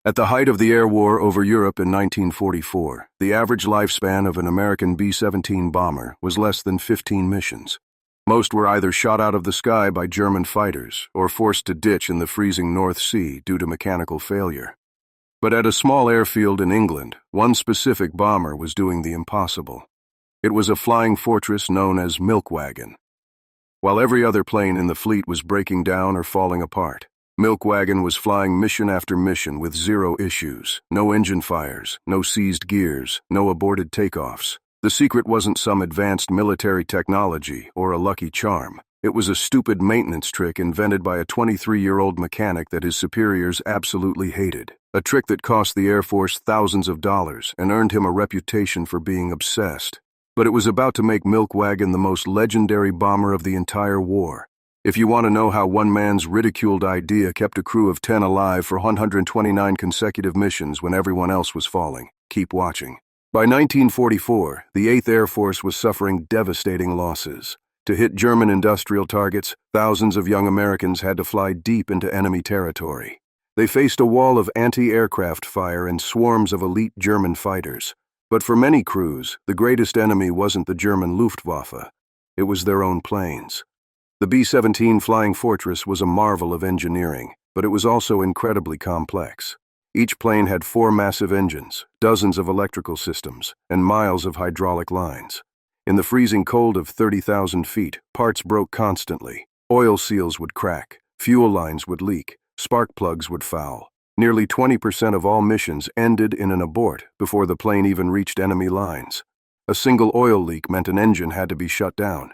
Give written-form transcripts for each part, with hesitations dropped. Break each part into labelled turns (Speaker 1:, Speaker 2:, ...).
Speaker 1: At the height of the air war over Europe in 1944, the average lifespan of an American B-17 bomber was less than 15 missions. Most were either shot out of the sky by German fighters or forced to ditch in the freezing North Sea due to mechanical failure. But at a small airfield in England, one specific bomber was doing the impossible. It was a flying fortress known as Wagon. While every other plane in the fleet was breaking down or falling apart, Wagon was flying mission after mission with zero issues, no engine fires, no seized gears, no aborted takeoffs. The secret wasn't some advanced military technology or a lucky charm. It was a stupid maintenance trick invented by a 23-year-old mechanic that his superiors absolutely hated. A trick that cost the Air Force thousands of dollars and earned him a reputation for being obsessed. But it was about to make Wagon the most legendary bomber of the entire war. If you want to know how one man's ridiculed idea kept a crew of 10 alive for 129 consecutive missions when everyone else was falling, keep watching. By 1944, the 8th Air Force was suffering devastating losses. To hit German industrial targets, thousands of young Americans had to fly deep into enemy territory. They faced a wall of anti-aircraft fire and swarms of elite German fighters. But for many crews, the greatest enemy wasn't the German Luftwaffe. It was their own planes. The B-17 Flying Fortress was a marvel of engineering, but it was also incredibly complex. Each plane had 4 massive engines, dozens of electrical systems, and miles of hydraulic lines. In the freezing cold of 30,000 feet, parts broke constantly. Oil seals would crack, fuel lines would leak, spark plugs would foul. Nearly 20% of all missions ended in an abort before the plane even reached enemy lines. A single oil leak meant an engine had to be shut down.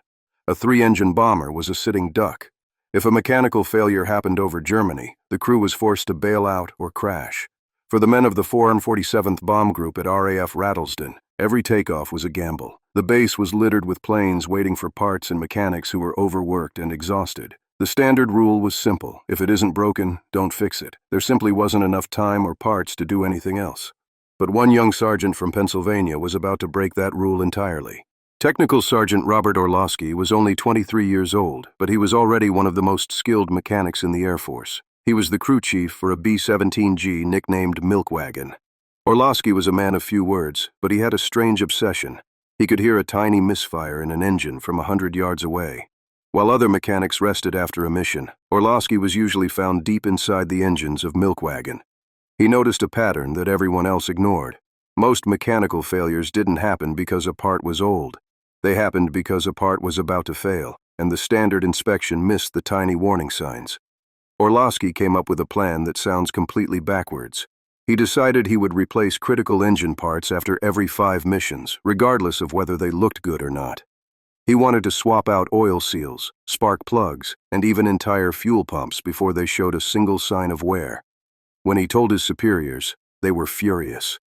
Speaker 1: A 3-engine bomber was a sitting duck. If a mechanical failure happened over Germany, the crew was forced to bail out or crash. For the men of the 447th Bomb Group at RAF Rattlesden, every takeoff was a gamble. The base was littered with planes waiting for parts and mechanics who were overworked and exhausted. The standard rule was simple: if it isn't broken, don't fix it. There simply wasn't enough time or parts to do anything else. But one young sergeant from Pennsylvania was about to break that rule entirely. Technical Sergeant Robert Orlosky was only 23 years old, but he was already one of the most skilled mechanics in the Air Force. He was the crew chief for a B-17G nicknamed Wagon. Orlosky was a man of few words, but he had a strange obsession. He could hear a tiny misfire in an engine from 100 yards away. While other mechanics rested after a mission, Orlosky was usually found deep inside the engines of Wagon. He noticed a pattern that everyone else ignored. Most mechanical failures didn't happen because a part was old. They happened because a part was about to fail, and the standard inspection missed the tiny warning signs. Orlosky came up with a plan that sounds completely backwards. He decided he would replace critical engine parts after every 5 missions, regardless of whether they looked good or not. He wanted to swap out oil seals, spark plugs, and even entire fuel pumps before they showed a single sign of wear. When he told his superiors, they were furious.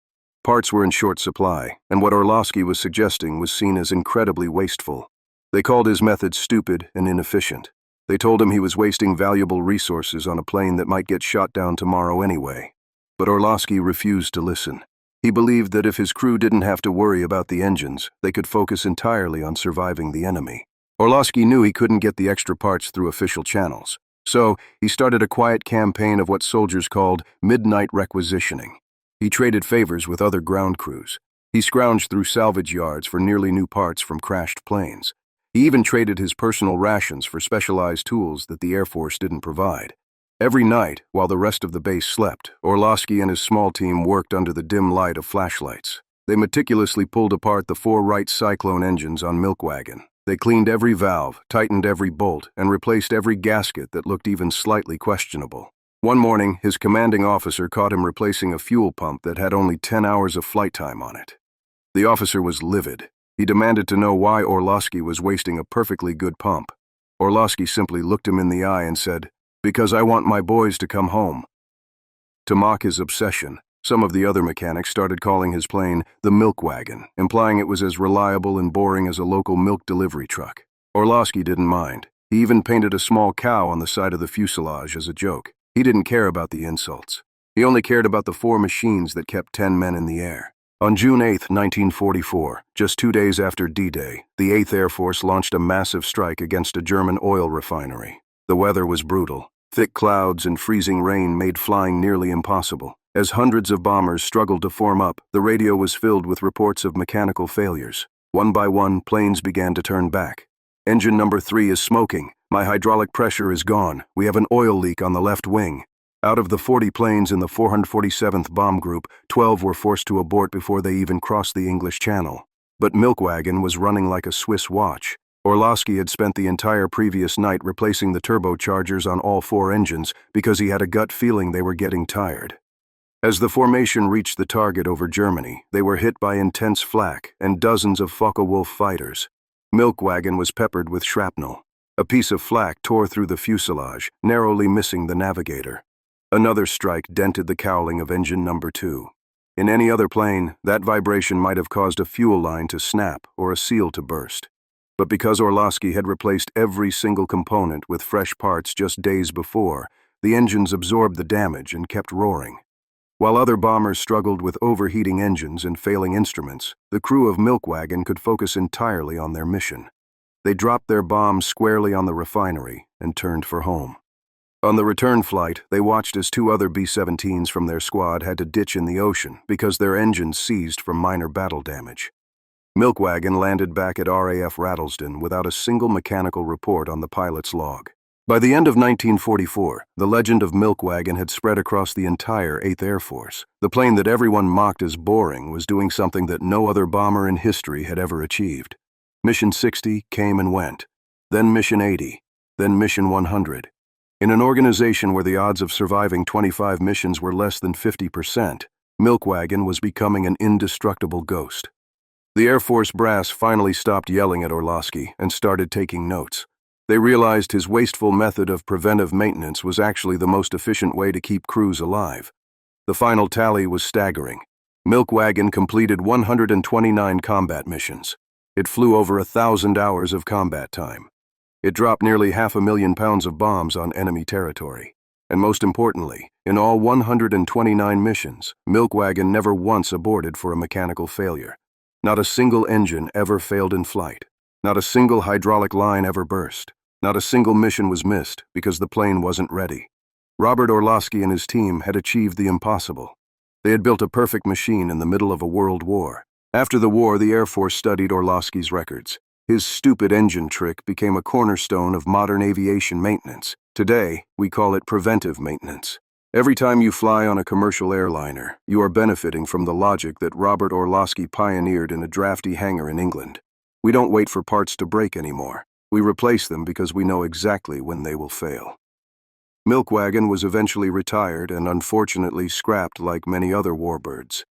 Speaker 1: Parts were in short supply, and what Orlosky was suggesting was seen as incredibly wasteful. They called his method stupid and inefficient. They told him he was wasting valuable resources on a plane that might get shot down tomorrow anyway. But Orlosky refused to listen. He believed that if his crew didn't have to worry about the engines, they could focus entirely on surviving the enemy. Orlosky knew he couldn't get the extra parts through official channels, so he started a quiet campaign of what soldiers called midnight requisitioning. He traded favors with other ground crews. He scrounged through salvage yards for nearly new parts from crashed planes. He even traded his personal rations for specialized tools that the Air Force didn't provide. Every night, while the rest of the base slept, Orlosky and his small team worked under the dim light of flashlights. They meticulously pulled apart the 4 Wright Cyclone engines on Wagon. They cleaned every valve, tightened every bolt, and replaced every gasket that looked even slightly questionable. One morning, his commanding officer caught him replacing a fuel pump that had only 10 hours of flight time on it. The officer was livid. He demanded to know why Orlosky was wasting a perfectly good pump. Orlosky simply looked him in the eye and said, "Because I want my boys to come home." To mock his obsession, some of the other mechanics started calling his plane the Wagon, implying it was as reliable and boring as a local milk delivery truck. Orlosky didn't mind. He even painted a small cow on the side of the fuselage as a joke. He didn't care about the insults. He only cared about the 4 machines that kept 10 men in the air. On June 8, 1944, just 2 days after D-Day, the 8th Air Force launched a massive strike against a German oil refinery. The weather was brutal. Thick clouds and freezing rain made flying nearly impossible. As hundreds of bombers struggled to form up, the radio was filled with reports of mechanical failures. One by one, planes began to turn back. "Engine number 3 is smoking. My hydraulic pressure is gone. We have an oil leak on the left wing." Out of the 40 planes in the 447th Bomb Group, 12 were forced to abort before they even crossed the English Channel. But Wagon was running like a Swiss watch. Orlosky had spent the entire previous night replacing the turbochargers on all 4 engines because he had a gut feeling they were getting tired. As the formation reached the target over Germany, they were hit by intense flak and dozens of Focke-Wulf fighters. Wagon was peppered with shrapnel. A piece of flak tore through the fuselage, narrowly missing the navigator. Another strike dented the cowling of engine number 2. In any other plane, that vibration might have caused a fuel line to snap or a seal to burst. But because Orlosky had replaced every single component with fresh parts just days before, the engines absorbed the damage and kept roaring. While other bombers struggled with overheating engines and failing instruments, the crew of Wagon could focus entirely on their mission. They dropped their bombs squarely on the refinery and turned for home. On the return flight, they watched as 2 other B-17s from their squad had to ditch in the ocean because their engines seized from minor battle damage. Wagon landed back at RAF Rattlesden without a single mechanical report on the pilot's log. By the end of 1944, the legend of Wagon had spread across the entire 8th Air Force. The plane that everyone mocked as boring was doing something that no other bomber in history had ever achieved. Mission 60 came and went, then Mission 80, then Mission 100. In an organization where the odds of surviving 25 missions were less than 50%, Wagon was becoming an indestructible ghost. The Air Force brass finally stopped yelling at Orlosky and started taking notes. They realized his wasteful method of preventive maintenance was actually the most efficient way to keep crews alive. The final tally was staggering. Wagon completed 129 combat missions. It flew over 1,000 hours of combat time. It dropped nearly 500,000 pounds of bombs on enemy territory. And most importantly, in all 129 missions, Wagon never once aborted for a mechanical failure. Not a single engine ever failed in flight. Not a single hydraulic line ever burst. Not a single mission was missed because the plane wasn't ready. Robert Orlosky and his team had achieved the impossible. They had built a perfect machine in the middle of a world war. After the war, the Air Force studied Orlosky's records. His stupid engine trick became a cornerstone of modern aviation maintenance. Today, we call it preventive maintenance. Every time you fly on a commercial airliner, you are benefiting from the logic that Robert Orlosky pioneered in a drafty hangar in England. We don't wait for parts to break anymore. We replace them because we know exactly when they will fail. Wagon was eventually retired and unfortunately scrapped like many other warbirds.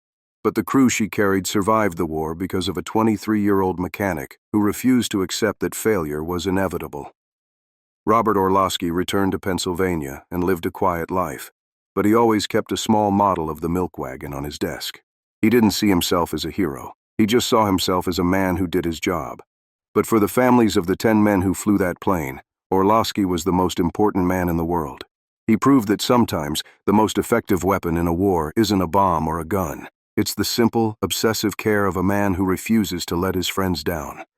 Speaker 1: But the crew she carried survived the war because of a 23-year-old mechanic who refused to accept that failure was inevitable. Robert Orlosky returned to Pennsylvania and lived a quiet life, but he always kept a small model of the Wagon on his desk. He didn't see himself as a hero. He just saw himself as a man who did his job. But for the families of the 10 men who flew that plane, Orlosky was the most important man in the world. He proved that sometimes the most effective weapon in a war isn't a bomb or a gun. It's the simple, obsessive care of a man who refuses to let his friends down.